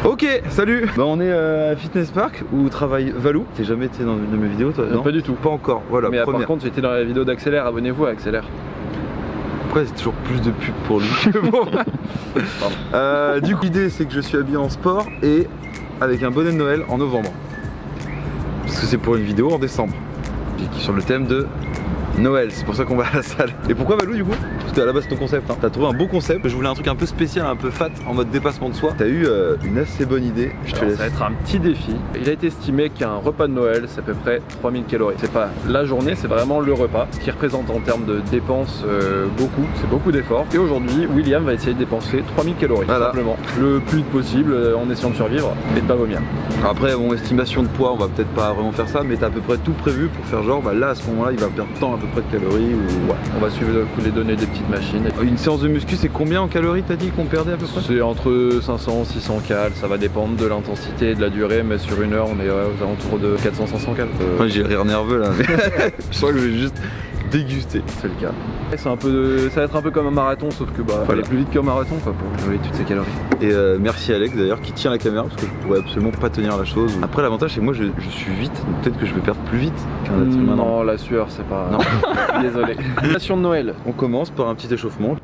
Ok, salut. Bah on est à Fitness Park où travaille Valou. T'as jamais été dans une de mes vidéos toi? Non, pas du tout. Pas encore, voilà. Mais par contre j'étais dans la vidéo d'Accélère, abonnez-vous à Accélère. Pourquoi c'est toujours plus de pub pour lui que pour moi? Du coup l'idée c'est que je suis habillé en sport et avec un bonnet de Noël en novembre. Parce que c'est pour une vidéo en décembre. Sur le thème de Noël, c'est pour ça qu'on va à la salle. Et pourquoi Valou du coup? Parce qu'à la base c'est ton concept, hein. T'as trouvé un beau concept, je voulais un truc un peu spécial, un peu fat, en mode dépassement de soi. T'as eu une assez bonne idée, je te laisse. Ça va être un petit défi. Il a été estimé qu'un repas de Noël c'est à peu près 3000 calories. C'est pas la journée, c'est vraiment le repas, ce qui représente en termes de dépenses beaucoup, c'est beaucoup d'efforts. Et aujourd'hui, William va essayer de dépenser 3000 calories, voilà. Simplement. Le plus vite possible en essayant de survivre et de pas vomir. Après, bon, estimation de poids, on va peut-être pas vraiment faire ça, mais t'as à peu près tout prévu pour faire genre, bah là à ce moment-là, il va perdre tant à peu près de calories ou... Ouais, on va suivre les données des petites machines. Une séance de muscu, c'est combien en calories t'as dit qu'on perdait à peu près? C'est entre 500 et 600 cales, ça va dépendre de l'intensité et de la durée, mais sur une heure, on est aux alentours de 400-500 cales. Moi j'ai rire nerveux là, mais je sens que je vais juste déguster. C'est le cas. C'est un peu ça va être un peu comme un marathon, sauf que bah faut aller plus vite qu'un marathon quoi, pour jouer toutes ces calories. Et merci Alex d'ailleurs qui tient la caméra parce que je pourrais absolument pas tenir la chose. Après l'avantage c'est que moi je suis vite, donc peut-être que je vais perdre plus vite qu'un être humain. Non, la sueur c'est pas... Non. Désolé. Nation de Noël. On commence par un petit échauffement.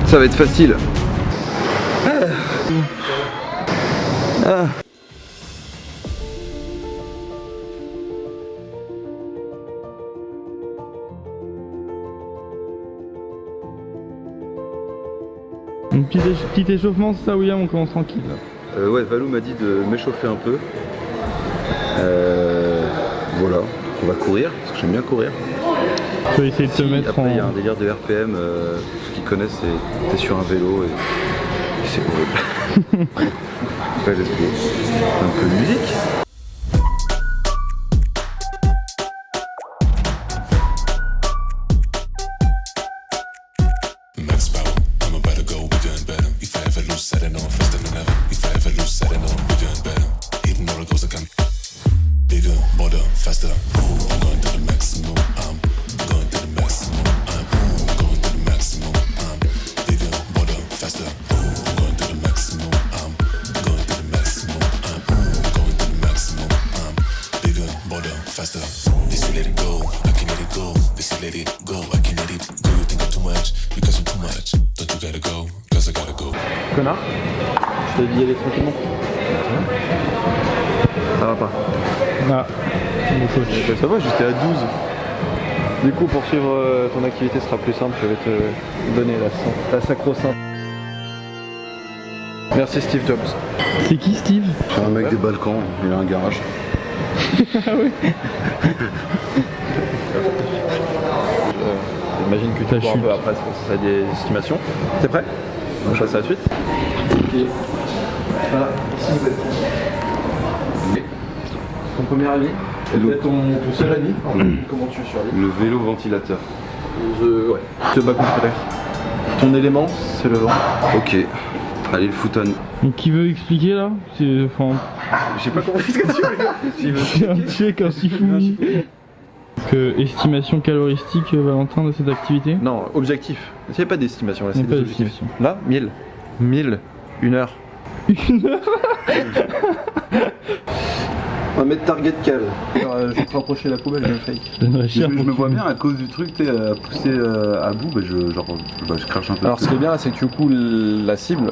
Ça va être facile. Un petit échauffement, c'est ça William, on commence tranquille là. Ouais, Valou m'a dit de m'échauffer un peu. Voilà, on va courir, parce que j'aime bien courir. Tu vas essayer de te mettre après, en... il y a un délire de RPM, ceux qui connaissent, c'est t'es sur un vélo et c'est horrible. Ouais, let's go. Un peu de musique. Connard, je t'ai dit aller tranquillement. Ça va pas. Ah, le coach. Ça va, j'étais à 12. Du coup, pour suivre ton activité sera plus simple, je vais te donner la sacro-sainte. Merci Steve Jobs. C'est qui Steve? C'est un mec des Balkans, il a un garage. Ah oui. J'imagine que tu cours un peu après, ça a des estimations. T'es prêt? On passe à la suite. Ok. Voilà, merci. Ton premier avis? Peut-être ton seul avis? Comment tu survis? Le vélo ventilateur. Ouais. Je te bats contre l'air. Ton élément, c'est le vent. Ok. Allez, le footon. Donc qui veut expliquer là? Enfin... J'ai pas compris ce que tu veux dire. C'est un chèque, un sifouni. Estimation caloristique, Valentin, de cette activité? Non, objectif. Il n'y a pas d'estimation là, c'est des objectifs. Là, 1000. 1000. 1 heure. 1 heure. On va mettre target cal. Je vais te rapprocher la poubelle, je vais fake. Je me vois bien à cause du truc, tu sais, à pousser à bout, bah, je crache un peu. Alors ce qui est bien là, c'est que du coup la cible,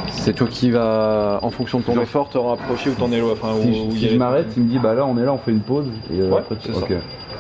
c'est toi qui vas, en fonction de ton effort, te rapprocher ou t'en éloigner. Enfin, si je m'arrête, il me dit bah là on est là, on fait une pause. Et ouais, après, c'est ça.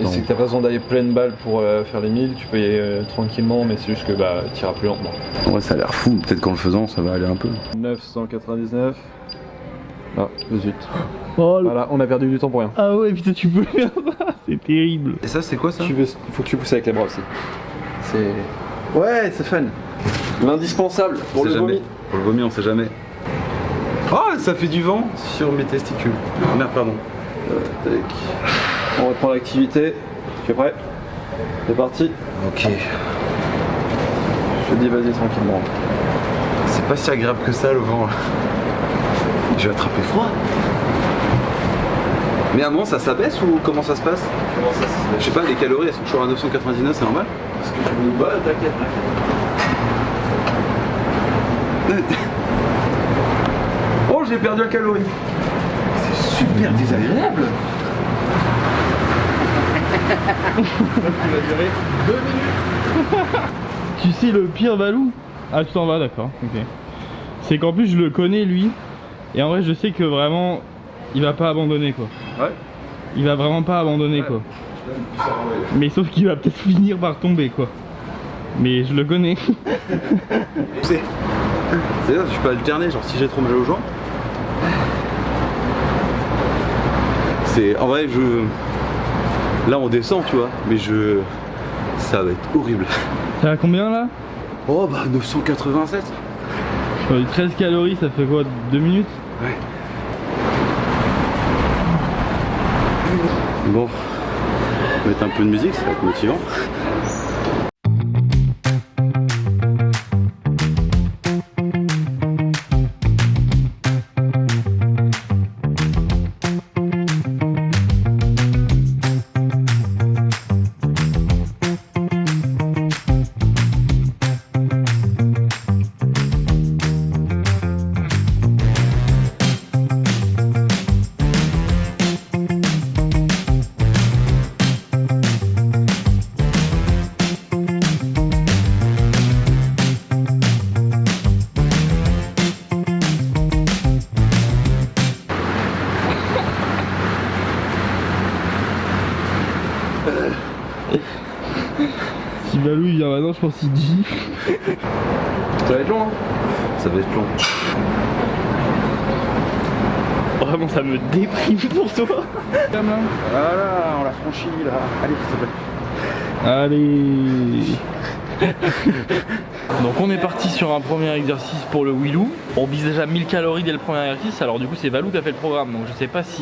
Et c'est que t'as pas besoin d'aller pleine balle pour faire les 1000, tu peux y aller tranquillement, mais c'est juste que bah t'iras plus lentement. Ouais, ça a l'air fou, peut-être qu'en le faisant ça va aller un peu. 999. Ah, zut. Oh, le... Voilà, on a perdu du temps pour rien. Ah ouais, putain, tu peux faire ça, c'est terrible. Et ça, c'est quoi ça? Il faut que tu pousses avec les bras aussi. C'est... Ouais, c'est fun. L'indispensable pour le vomi. Pour le vomi, on sait jamais. Oh, ça fait du vent sur mes testicules. Ah, merde, pardon. Tac. On reprend l'activité. Tu es prêt? C'est parti. Ok. Je te dis vas-y tranquillement. C'est pas si agréable que ça le vent là. Je vais attraper froid. Mais à un moment ça s'abaisse ou comment ça se passe? Comment ça se fait? Je sais pas, les calories elles sont toujours à 999, c'est normal? Parce que tu me bats, t'inquiète. Oh, j'ai perdu la calorie. C'est super désagréable. Ça va durer 2 minutes. Tu sais le pire, Valou? Ah, tu t'en vas, d'accord, ok. C'est qu'en plus je le connais lui, et en vrai je sais que vraiment il va pas abandonner quoi. Ouais. Il va vraiment pas abandonner quoi. Mais sauf qu'il va peut-être finir par tomber quoi. Mais je le connais. C'est-à-dire que je peux alterner, genre si j'ai trop mal aux jambes. C'est. En vrai là on descend tu vois, mais ça va être horrible. T'es à combien là? Oh bah 987. Sur les 13 calories ça fait quoi? 2 minutes? Ouais. Bon, on va mettre un peu de musique, ça va être motivant. Si Valou il vient maintenant, je pense qu'il dit. Ça va être long hein. Ça va être long. Vraiment ça me déprime pour toi. Voilà, on l'a franchi là. Allez, s'il te plaît. Allez. Donc on est parti sur un premier exercice pour le Willou. On vise déjà 1000 calories dès le premier exercice. Alors du coup c'est Valou qui a fait le programme. Donc je sais pas si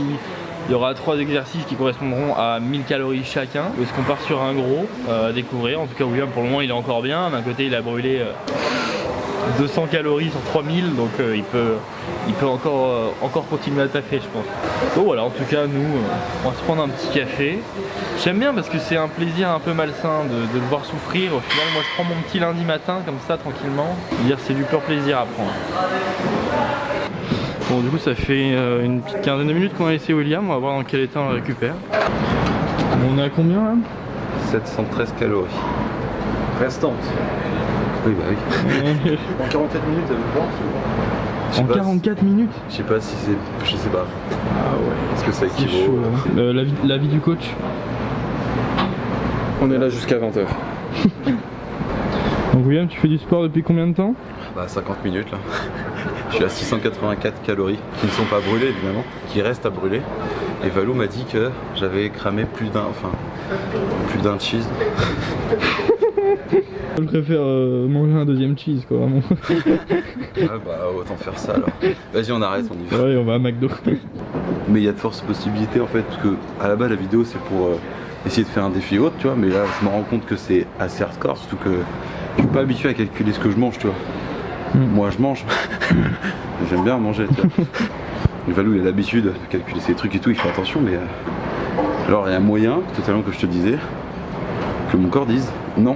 il y aura 3 exercices qui correspondront à 1000 calories chacun. Ou est-ce qu'on part sur un gros à découvrir. En tout cas William pour le moment il est encore bien. D'un côté il a brûlé 200 calories sur 3000. Donc il peut encore continuer à taffer je pense. Donc voilà, en tout cas nous on va se prendre un petit café. J'aime bien parce que c'est un plaisir un peu malsain de le voir souffrir. Au final moi je prends mon petit lundi matin comme ça tranquillement. Dire c'est du pur plaisir à prendre. Bon du coup ça fait une petite quinzaine de minutes qu'on a laissé William, on va voir dans quel état on le récupère. On est à combien là? 713 calories. Restante. Oui bah oui. En 47 minutes, ça vous pense? Je sais En pas 44 minutes? Je sais pas si c'est. Je sais pas. Ah ouais. Est-ce que ça C'est équivaut chaud là. L'avis du coach? On est là jusqu'à 20h. Donc William tu fais du sport depuis combien de temps? Bah 50 minutes là. Je suis à 684 calories qui ne sont pas brûlées évidemment, qui restent à brûler. Et Valou m'a dit que j'avais cramé plus d'un cheese. Je préfère manger un deuxième cheese quoi vraiment. Ah bah autant faire ça alors. Vas-y on arrête, on y va. Ouais on va à McDo. Mais il y a de fortes possibilités en fait, parce que à la base la vidéo c'est pour essayer de faire un défi autre, tu vois, mais là je me rends compte que c'est assez hardcore, surtout que je suis pas habitué à calculer ce que je mange, tu vois. Moi je mange, j'aime bien manger, tu vois. Le Valou il a l'habitude de calculer ses trucs et tout, il fait attention, mais alors il y a un moyen, totalement que je te disais, que mon corps dise non.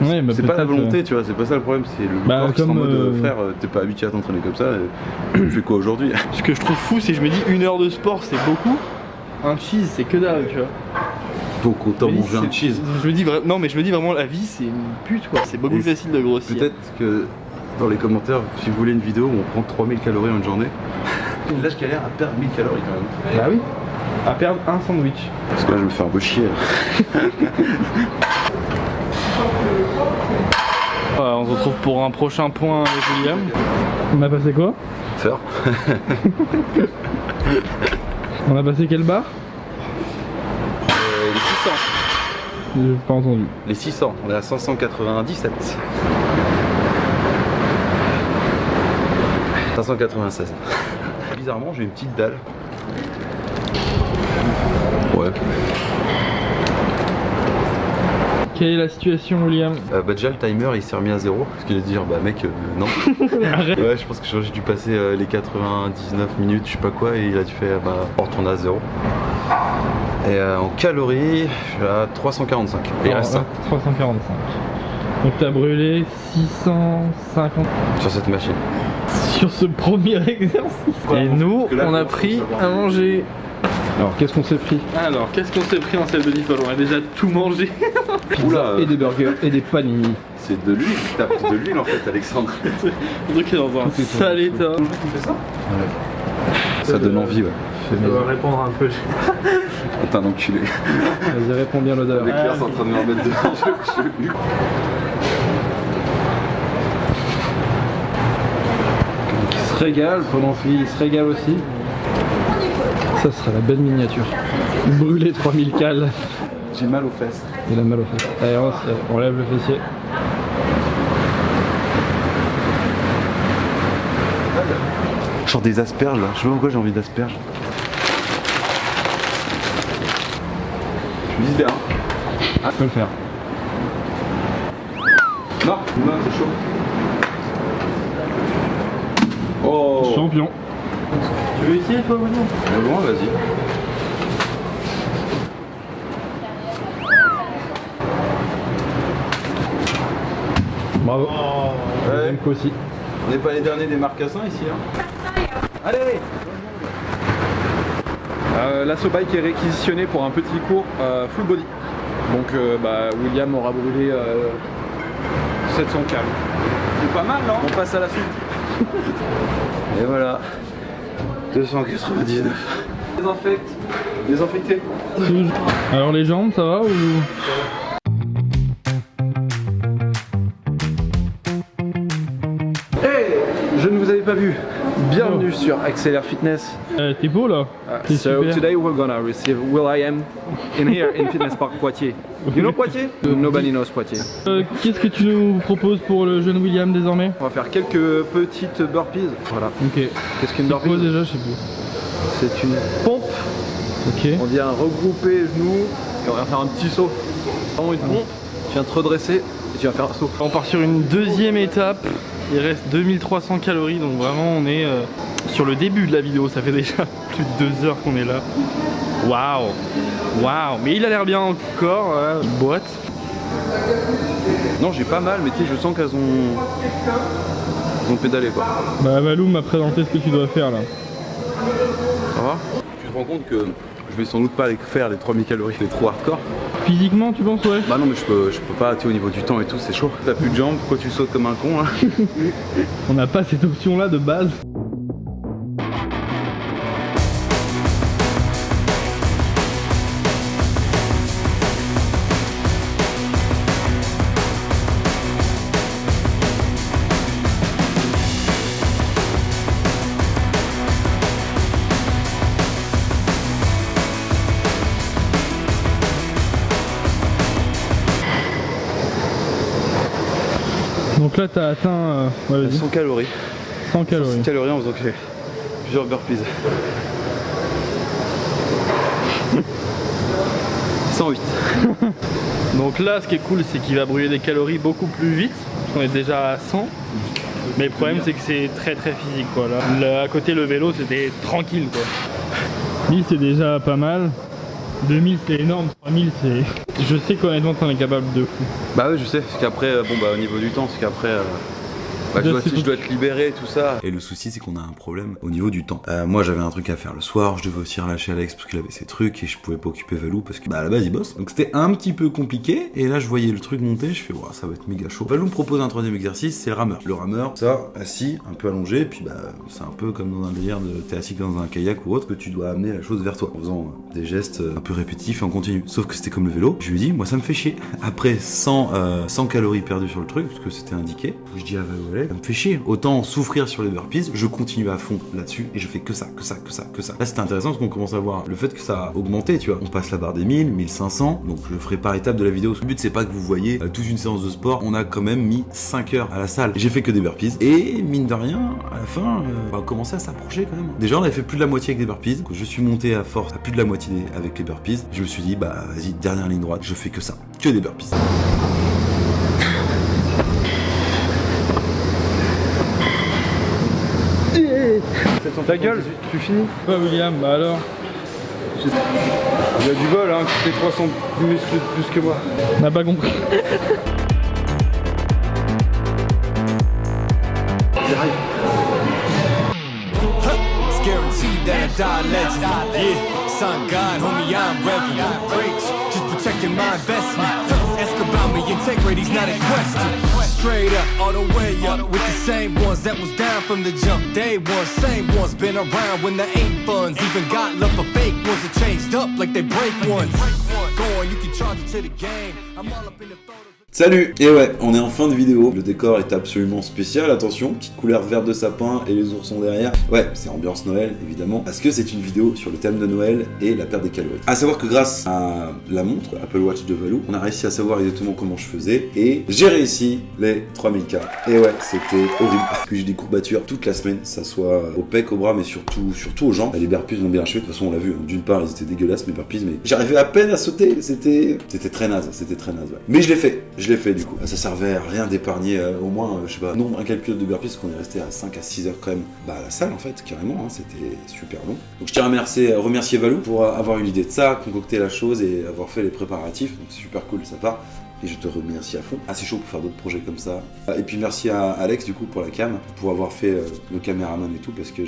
Ouais, bah c'est pas la peut-être, volonté, tu vois, c'est pas ça le problème, c'est le corps qui est en mode frère, t'es pas habitué à t'entraîner comme ça, tu fais quoi aujourd'hui? Ce que je trouve fou c'est que je me dis 1 heure de sport c'est beaucoup, un cheese c'est que dalle tu vois. Donc autant manger un cheese. Je me dis non mais je me dis vraiment la vie c'est une pute quoi, c'est beaucoup plus facile de grossir. Peut-être que dans les commentaires si vous voulez une vidéo où on prend 3000 calories en une journée. Là je galère à perdre 1000 calories quand même. Bah oui, à perdre un sandwich. Parce que là je me fais un peu chier. On se retrouve pour un prochain point avec William. On a passé quoi? Feur. On a passé quelle barre? Les 600. J'ai pas entendu. Les 600, on est à 597. 596. Bizarrement, j'ai une petite dalle. Ouais. Quelle est la situation, William? Déjà le timer il s'est remis à 0 parce qu'il a dit bah mec non. Arrête. Ouais, je pense que j'ai dû passer les 99 minutes, je sais pas quoi, et il a dû faire bah on retourne à 0. Et en calories, je suis à 345. Et il reste 5 345. Donc t'as brûlé 650 sur cette machine. sur ce premier exercice. Et nous, on a pris à manger. Alors, qu'est-ce qu'on s'est pris? Alors, qu'est-ce qu'on s'est pris en salle de Nipol? On a déjà tout mangé. Oula, Et des burgers et des panini. c'est de l'huile, t'as pris de l'huile en fait, Alexandre. Le truc est dans un sale état. Ça donne envie, ouais. On va répondre un peu. T'es un enculé. Vas-y, réponds bien l'odeur. Les Claire sont en train de me remettre dedans. Il se régale pendant qu'il se régale aussi. Ça sera la belle miniature. Brûler 3000 cales. J'ai mal aux fesses. Il a mal au fait. Allez, on lève le fessier. Genre des asperges là, je sais pas pourquoi j'ai envie d'asperges. Je me dis bien. Ah, je peux le faire. Non, non, c'est chaud. Oh. Champion. Tu veux essayer toi, William? Loin, vas-y. Bravo. Ouais. Deuxième coup aussi. On n'est pas les derniers des marcassins ici, hein. Allez. L'assaut bike est réquisitionné pour un petit cours full body. Donc William aura brûlé 700 cales. C'est pas mal, non? On passe à la suite. Et voilà. 299. Désinfecté. Alors les jambes, ça va ou... Hey, je ne vous avais pas vu. Bienvenue sur Accélère Fitness. T'es beau là? T'es So super. today we're gonna receive will.i.am in here in Fitness Park Poitiers. You know Poitiers? Nobody knows Poitiers. Qu'est-ce que tu nous proposes pour le jeune William désormais? On va faire quelques petites burpees. Voilà. Ok. Qu'est-ce qu'une C'est quoi burpee? déjà? Je sais plus. C'est une pompe. Ok. On vient regrouper les genoux et on va faire un petit saut. Vraiment une pompe. Tu viens te redresser et tu vas faire un saut. On part sur une deuxième étape. Il reste 2300 calories, donc vraiment on est sur le début de la vidéo. Ça fait déjà plus de 2 heures qu'on est là. Waouh, waouh. Mais il a l'air bien encore. Une boîte. Non, j'ai pas mal, mais tu sais, je sens qu'elles ont pédalé quoi. Bah Valou m'a présenté ce que tu dois faire là. Ça va? Tu te rends compte que je vais sans doute pas aller faire les 3000 calories, c'est trop hardcore. Physiquement, tu penses, ouais? Bah non, mais je peux pas, tu sais, au niveau du temps et tout, c'est chaud. T'as plus de jambes, pourquoi tu sautes comme un con là? On n'a pas cette option là de base. Donc là, t'as atteint ouais, vas-y. 100 calories. 100 calories. 100 calories en faisant plusieurs burpees. 108. Donc là, ce qui est cool, c'est qu'il va brûler des calories beaucoup plus vite. On est déjà à 100. Mais le problème, c'est que c'est très physique quoi. Là, à côté, le vélo, c'était tranquille quoi. 1000, c'est déjà pas mal. 2000, c'est énorme. 3000, c'est. Je sais qu'honnêtement, t'en es capable de fou. Bah ouais, je sais, parce qu'après, au niveau du temps, c'est qu'après. Je dois être libéré, tout ça. Et le souci, c'est qu'on a un problème au niveau du temps. Moi, j'avais un truc à faire le soir, je devais aussi relâcher Alex parce qu'il avait ses trucs et je pouvais pas occuper Valou parce que, à la base, il bosse. Donc c'était un petit peu compliqué. Et là, je voyais le truc monter, je fais, wow, ça va être méga chaud. Valou me propose un troisième exercice, c'est le rameur. Le rameur, ça, assis, un peu allongé, puis c'est un peu comme dans un délire de t'es assis dans un kayak ou autre, que tu dois amener la chose vers toi en faisant des gestes un peu répétitifs et en continu. Sauf que c'était comme le vélo. Je lui dis, moi, ça me fait chier. Après 100 calories perdues sur le truc, parce que c'était indiqué, je dis à Valou, désolé, ça me fait chier. Autant souffrir sur les burpees, je continue à fond là-dessus et je fais que ça. Là c'était intéressant parce qu'on commence à voir le fait que ça a augmenté, tu vois. On passe la barre des 1000, 1500, donc je le ferai par étape de la vidéo. Le but c'est pas que vous voyez toute une séance de sport, on a quand même mis 5 heures à la salle. J'ai fait que des burpees et mine de rien, à la fin, on commençait à s'approcher quand même. Déjà on avait fait plus de la moitié avec des burpees, quand je suis monté à force à plus de la moitié avec les burpees, je me suis dit bah vas-y, dernière ligne droite, je fais que ça, que des burpees. Ta gueule, tu finis? Ouais William, bah alors. Il y a du bol, hein, tu fais 300 muscles de plus que moi. On n'a pas compris. J'arrive. It's guaranteed that I die a legend. Yeah, son God, homie, I'm reverend. Preach, just protecting my investment. Ask about me, integrity's not a question. Straight up, all the way up, with the same ones that was down from the jump. Day one, same ones been around when there ain't funds. Even got love for fake ones that changed up like they break ones. Go on, you can charge it to the game. I'm all up in the photos. Salut! Et ouais, on est en fin de vidéo. Le décor est absolument spécial, attention, petite couleur verte de sapin et les oursons derrière. Ouais, c'est ambiance Noël, évidemment, parce que c'est une vidéo sur le thème de Noël et la perte des calories. À savoir que grâce à la montre Apple Watch de Valou, on a réussi à savoir exactement comment je faisais et j'ai réussi les 3000K. Et ouais, c'était horrible. Puis j'ai des courbatures toute la semaine, ça soit au pec, au bras, mais surtout aux jambes. Les burpees m'ont bien achevé, de toute façon on l'a vu. D'une part, ils étaient dégueulasses mes burpees, mais j'arrivais à peine à sauter. C'était très naze, ouais. Mais je l'ai fait du coup. Ça servait à rien d'épargner au moins, je sais pas, nombre incalculable de burpees, parce qu'on est resté à 5 à 6 heures quand même à la salle en fait, carrément, hein, c'était super long. Donc je tiens à remercier Valou pour avoir eu l'idée de ça, concocter la chose et avoir fait les préparatifs, donc c'est super cool de sa part. Et je te remercie à fond. Assez chaud pour faire d'autres projets comme ça. Et puis merci à Alex du coup pour la cam, pour avoir fait le caméraman et tout, parce que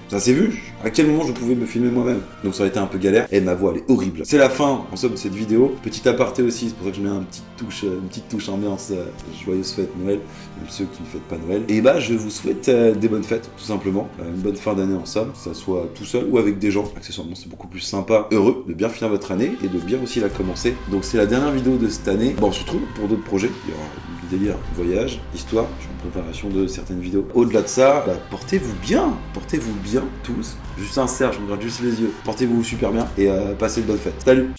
ça s'est vu à quel moment je pouvais me filmer moi-même. Donc ça aurait été un peu galère et ma voix elle est horrible. C'est la fin en somme de cette vidéo. Petit aparté aussi, c'est pour ça que je mets une petite touche ambiance joyeuse fête Noël, même ceux qui ne fêtent pas Noël. Et bah je vous souhaite des bonnes fêtes tout simplement, une bonne fin d'année en somme, que ça soit tout seul ou avec des gens. Accessoirement c'est beaucoup plus sympa, heureux de bien finir votre année et de bien aussi la commencer. Donc c'est la dernière vidéo de cette année. Bon, on se retrouve pour d'autres projets. Il y aura du délire, voyage, histoire. Je suis en préparation de certaines vidéos. Au-delà de ça, portez-vous bien tous. Je suis sincère, je me regarde juste les yeux. Portez-vous super bien et passez de bonnes fêtes. Salut!